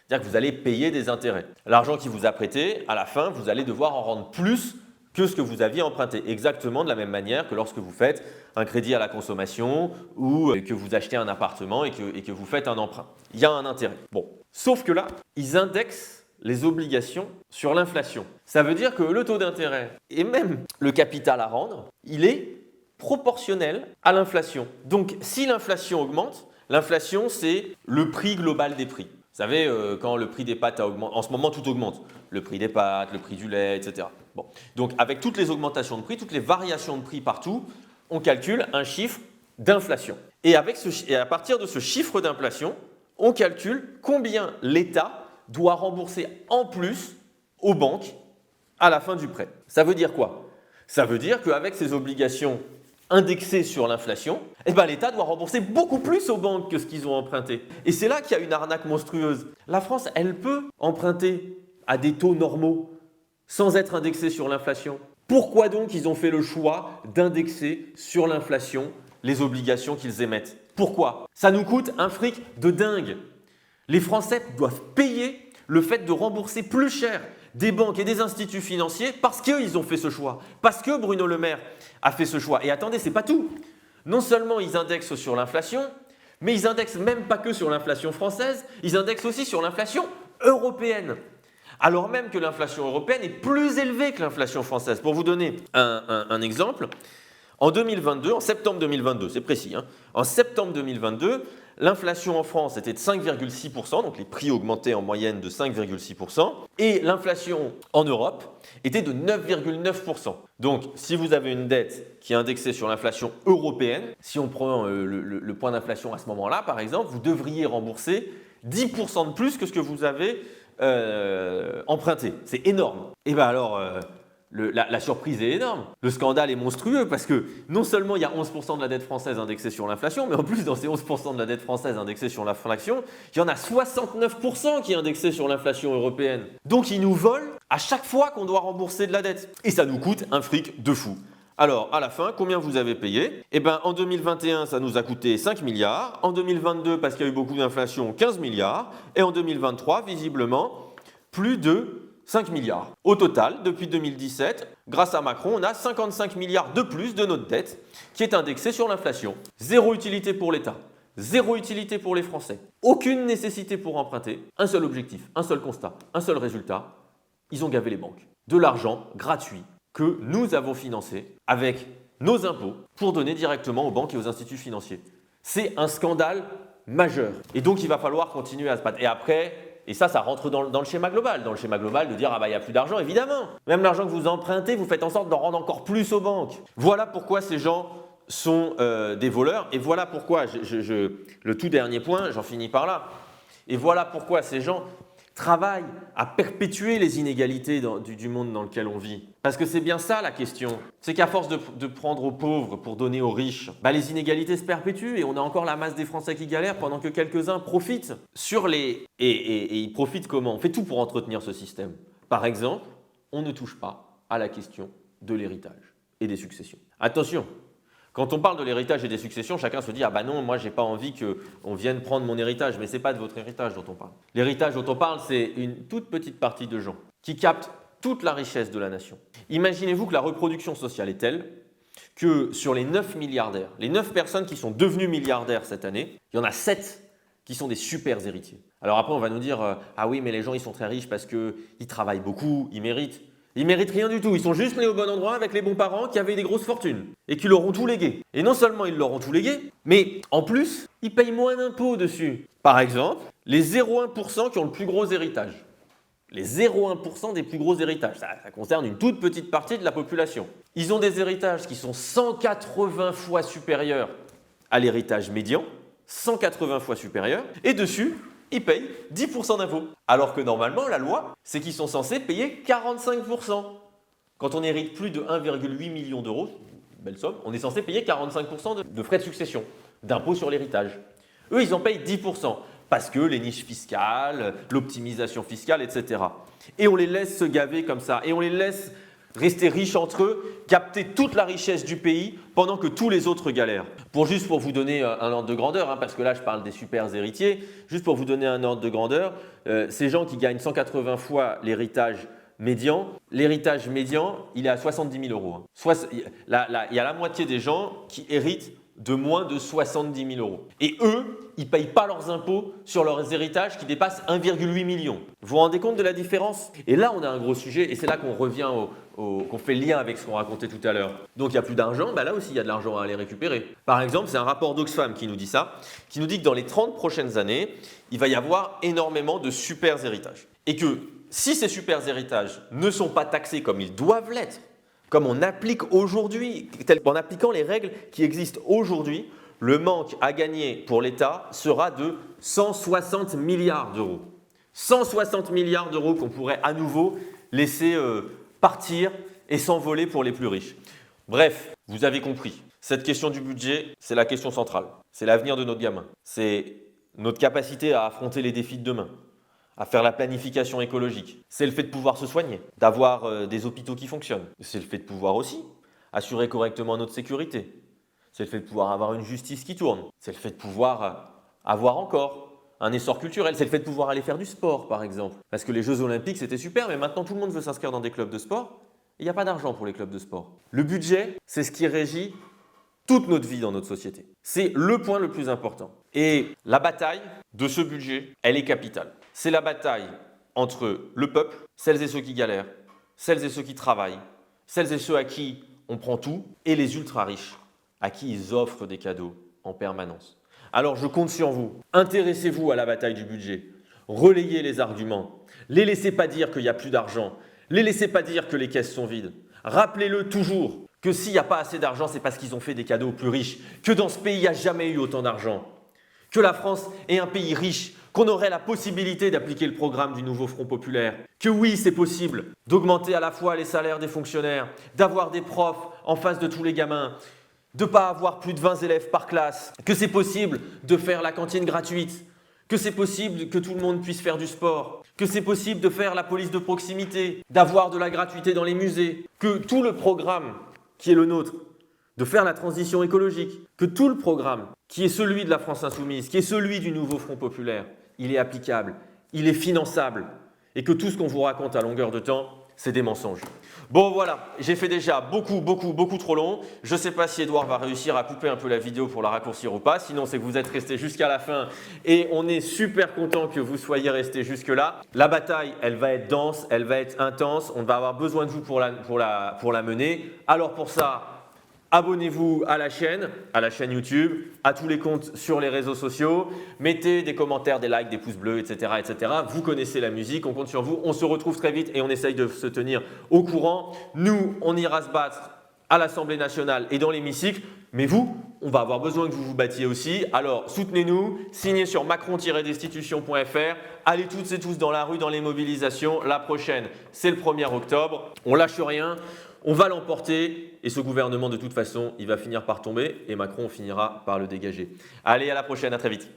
[SPEAKER 1] C'est-à-dire que vous allez payer des intérêts. L'argent qui vous a prêté, à la fin, vous allez devoir en rendre plus que ce que vous aviez emprunté. Exactement de la même manière que lorsque vous faites un crédit à la consommation ou que vous achetez un appartement et que vous faites un emprunt. Il y a un intérêt. Bon. Sauf que là, ils indexent les obligations sur l'inflation. Ça veut dire que le taux d'intérêt et même le capital à rendre, il est proportionnel à l'inflation. Donc si l'inflation augmente, l'inflation c'est le prix global des prix. Vous savez, quand le prix des pâtes a augmenté, en ce moment tout augmente, le prix des pâtes, le prix du lait, etc. Bon. Donc avec toutes les augmentations de prix, toutes les variations de prix partout, on calcule un chiffre d'inflation. Et à partir de ce chiffre d'inflation, on calcule combien l'État doit rembourser en plus aux banques à la fin du prêt. Ça veut dire quoi? Ça veut dire qu'avec ces obligations indexées sur l'inflation, eh ben, l'État doit rembourser beaucoup plus aux banques que ce qu'ils ont emprunté. Et c'est là qu'il y a une arnaque monstrueuse. La France, elle peut emprunter à des taux normaux sans être indexée sur l'inflation. Pourquoi donc ils ont fait le choix d'indexer sur l'inflation les obligations qu'ils émettent? Pourquoi? Ça nous coûte un fric de dingue. Les Français doivent payer le fait de rembourser plus cher des banques et des instituts financiers parce qu'ils ont fait ce choix, parce que Bruno Le Maire a fait ce choix. Et attendez, ce n'est pas tout. Non seulement ils indexent sur l'inflation, mais ils indexent même pas que sur l'inflation française, ils indexent aussi sur l'inflation européenne. Alors même que l'inflation européenne est plus élevée que l'inflation française. Pour vous donner un exemple, en 2022, en septembre 2022, c'est précis, en septembre 2022, l'inflation en France était de 5,6%, donc les prix augmentaient en moyenne de 5,6%, et l'inflation en Europe était de 9,9%. Donc, si vous avez une dette qui est indexée sur l'inflation européenne, si on prend le point d'inflation à ce moment-là, par exemple, vous devriez rembourser 10% de plus que ce que vous avez emprunté. C'est énorme. Et bien alors, la surprise est énorme. Le scandale est monstrueux parce que non seulement il y a 11% de la dette française indexée sur l'inflation, mais en plus dans ces 11% de la dette française indexée sur l'inflation, il y en a 69% qui est indexée sur l'inflation européenne. Donc ils nous volent à chaque fois qu'on doit rembourser de la dette. Et ça nous coûte un fric de fou. Alors, à la fin, combien vous avez payé? Eh bien, en 2021, ça nous a coûté 5 milliards. En 2022, parce qu'il y a eu beaucoup d'inflation, 15 milliards. Et en 2023, visiblement, plus de 5 milliards. Au total, depuis 2017, grâce à Macron, on a 55 milliards de plus de notre dette qui est indexée sur l'inflation. Zéro utilité pour l'État, zéro utilité pour les Français, aucune nécessité pour emprunter, un seul objectif, un seul constat, un seul résultat. Ils ont gavé les banques. De l'argent gratuit que nous avons financé avec nos impôts pour donner directement aux banques et aux instituts financiers. C'est un scandale majeur. Et donc, il va falloir continuer à se battre. Et après, et ça rentre dans le schéma global. Dans le schéma global de dire « Ah bah, il n'y a plus d'argent », évidemment. Même l'argent que vous empruntez, vous faites en sorte d'en rendre encore plus aux banques. Voilà pourquoi ces gens sont des voleurs. Et voilà pourquoi, le tout dernier point, j'en finis par là. Et voilà pourquoi ces gens travaillent à perpétuer les inégalités du monde dans lequel on vit. Parce que c'est bien ça la question. C'est qu'à force de prendre aux pauvres pour donner aux riches, les inégalités se perpétuent et on a encore la masse des Français qui galèrent pendant que quelques-uns profitent. Et ils profitent comment? On fait tout pour entretenir ce système. Par exemple, on ne touche pas à la question de l'héritage et des successions. Attention! Quand on parle de l'héritage et des successions, chacun se dit « Ah bah non, moi j'ai pas envie qu'on vienne prendre mon héritage », mais ce n'est pas de votre héritage dont on parle. L'héritage dont on parle, c'est une toute petite partie de gens qui captent toute la richesse de la nation. Imaginez-vous que la reproduction sociale est telle que sur les 9 milliardaires, les 9 personnes qui sont devenues milliardaires cette année, il y en a 7 qui sont des super héritiers. Alors après, on va nous dire « Ah oui, mais les gens ils sont très riches parce qu'ils travaillent beaucoup, ils méritent ». Ils ne méritent rien du tout, ils sont juste nés au bon endroit avec les bons parents qui avaient des grosses fortunes et qui leur ont tout légué. Et non seulement ils leur ont tout légué, mais en plus, ils payent moins d'impôts dessus. Par exemple, les 0,1% qui ont le plus gros héritage. Les 0,1% des plus gros héritages, ça concerne une toute petite partie de la population. Ils ont des héritages qui sont 180 fois supérieurs à l'héritage médian 180 fois supérieur et dessus, ils payent 10% d'impôts. Alors que normalement, la loi, c'est qu'ils sont censés payer 45%. Quand on hérite plus de 1,8 million d'euros, belle somme, on est censé payer 45% de frais de succession, d'impôts sur l'héritage. Eux, ils en payent 10%, parce que les niches fiscales, l'optimisation fiscale, etc. Et on les laisse se gaver comme ça, et on les laisse rester riches entre eux, capter toute la richesse du pays pendant que tous les autres galèrent. Juste pour vous donner un ordre de grandeur, parce que là je parle des super héritiers, juste pour vous donner un ordre de grandeur, ces gens qui gagnent 180 fois l'héritage médian, il est à 70 000 euros. Il y a la moitié des gens qui héritent de moins de 70 000 euros. Et eux, ils ne payent pas leurs impôts sur leurs héritages qui dépassent 1,8 million. Vous vous rendez compte de la différence? Et là, on a un gros sujet et c'est là qu'on revient qu'on fait le lien avec ce qu'on racontait tout à l'heure. Donc, il n'y a plus d'argent, là aussi, il y a de l'argent à aller récupérer. Par exemple, c'est un rapport d'Oxfam qui nous dit ça, qui nous dit que dans les 30 prochaines années, il va y avoir énormément de super héritages. Et que si ces super héritages ne sont pas taxés comme ils doivent l'être, comme on applique aujourd'hui, en appliquant les règles qui existent aujourd'hui, le manque à gagner pour l'État sera de 160 milliards d'euros. 160 milliards d'euros qu'on pourrait à nouveau laisser partir et s'envoler pour les plus riches. Bref, vous avez compris. Cette question du budget, c'est la question centrale. C'est l'avenir de notre gamin. C'est notre capacité à affronter les défis de demain, à faire la planification écologique. C'est le fait de pouvoir se soigner, d'avoir des hôpitaux qui fonctionnent. C'est le fait de pouvoir aussi assurer correctement notre sécurité. C'est le fait de pouvoir avoir une justice qui tourne. C'est le fait de pouvoir avoir encore un essor culturel. C'est le fait de pouvoir aller faire du sport, par exemple. Parce que les Jeux Olympiques, c'était super, mais maintenant tout le monde veut s'inscrire dans des clubs de sport. Il n'y a pas d'argent pour les clubs de sport. Le budget, c'est ce qui régit toute notre vie dans notre société. C'est le point le plus important. Et la bataille de ce budget, elle est capitale. C'est la bataille entre le peuple, celles et ceux qui galèrent, celles et ceux qui travaillent, celles et ceux à qui on prend tout, et les ultra-riches, à qui ils offrent des cadeaux en permanence. Alors je compte sur vous. Intéressez-vous à la bataille du budget. Relayez les arguments. Les laissez pas dire qu'il n'y a plus d'argent. Les laissez pas dire que les caisses sont vides. Rappelez-le toujours que s'il n'y a pas assez d'argent, c'est parce qu'ils ont fait des cadeaux aux plus riches, que dans ce pays, il n'y a jamais eu autant d'argent, que la France est un pays riche, qu'on aurait la possibilité d'appliquer le programme du nouveau Front populaire, que oui, c'est possible d'augmenter à la fois les salaires des fonctionnaires, d'avoir des profs en face de tous les gamins, de ne pas avoir plus de 20 élèves par classe, que c'est possible de faire la cantine gratuite, que c'est possible que tout le monde puisse faire du sport, que c'est possible de faire la police de proximité, d'avoir de la gratuité dans les musées, que tout le programme qui est le nôtre, de faire la transition écologique, que tout le programme qui est celui de la France Insoumise, qui est celui du nouveau Front populaire, il est applicable, il est finançable et que tout ce qu'on vous raconte à longueur de temps, c'est des mensonges. Bon voilà, j'ai fait déjà beaucoup trop long. Je ne sais pas si Edouard va réussir à couper un peu la vidéo pour la raccourcir ou pas. Sinon, c'est que vous êtes restés jusqu'à la fin et on est super content que vous soyez restés jusque-là. La bataille, elle va être dense, elle va être intense. On va avoir besoin de vous pour la mener. Alors pour ça, abonnez-vous à la chaîne YouTube, à tous les comptes sur les réseaux sociaux. Mettez des commentaires, des likes, des pouces bleus, etc., etc. Vous connaissez la musique, on compte sur vous. On se retrouve très vite et on essaye de se tenir au courant. Nous, on ira se battre à l'Assemblée nationale et dans l'hémicycle. Mais vous, on va avoir besoin que vous vous battiez aussi. Alors, soutenez-nous, signez sur macron-destitution.fr. Allez toutes et tous dans la rue, dans les mobilisations. La prochaine, c'est le 1er octobre. On lâche rien. On va l'emporter et ce gouvernement, de toute façon, il va finir par tomber et Macron finira par le dégager. Allez, à la prochaine, à très vite.